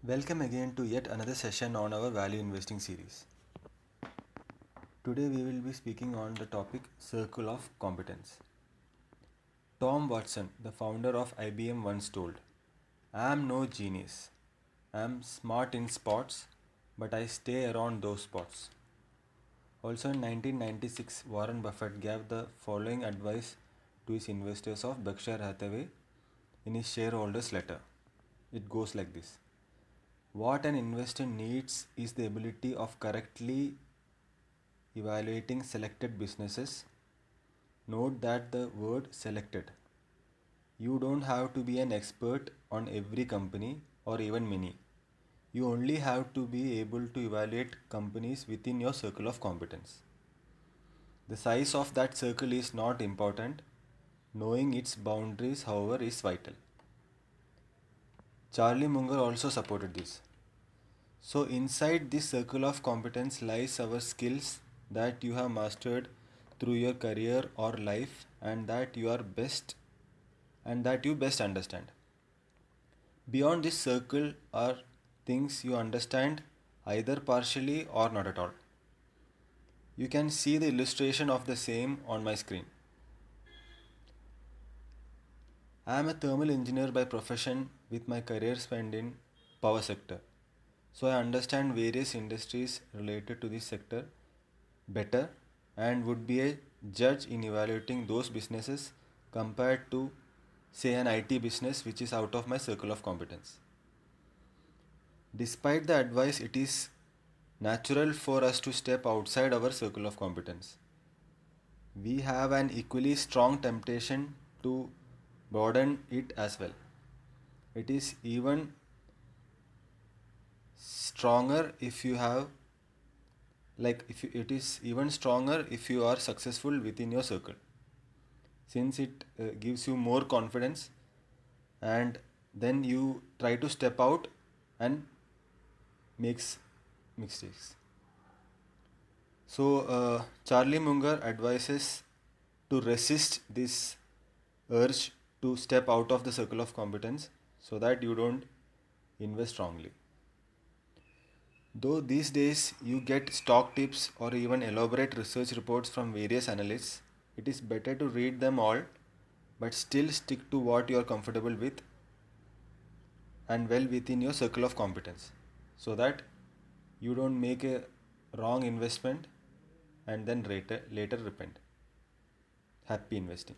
Welcome again to yet another session on our value investing series. Today we will be speaking on the topic Circle of Competence. Tom Watson, the founder of IBM, once told, "I am no genius. I am smart in spots, but I stay around those spots." Also in 1996, Warren Buffett gave the following advice to his investors of Berkshire Hathaway in his shareholders letter. It goes like this: what an investor needs is the ability of correctly evaluating selected businesses. Note that the word selected. You don't have to be an expert on every company or even many. You only have to be able to evaluate companies within your circle of competence. The size of that circle is not important. Knowing its boundaries, however, is vital. Charlie Munger also supported this. So, inside this circle of competence lies our skills that you have mastered through your career or life and that you best understand. Beyond this circle are things you understand either partially or not at all. You can see the illustration of the same on my screen. I am a thermal engineer by profession with my career spent in power sector. So I understand various industries related to this sector better and would be a judge in evaluating those businesses compared to, say, an IT business which is out of my circle of competence. Despite the advice, it is natural for us to step outside our circle of competence. We have an equally strong temptation to broaden it as well. It is even stronger if you have it is even stronger if you are successful within your circle, since it gives you more confidence, and then you try to step out and makes mistakes. So Charlie Munger advises to resist this urge to step out of the circle of competence so that you don't invest wrongly. Though these days you get stock tips or even elaborate research reports from various analysts, it is better to read them all but still stick to what you are comfortable with and well within your circle of competence so that you don't make a wrong investment and then later repent. Happy investing.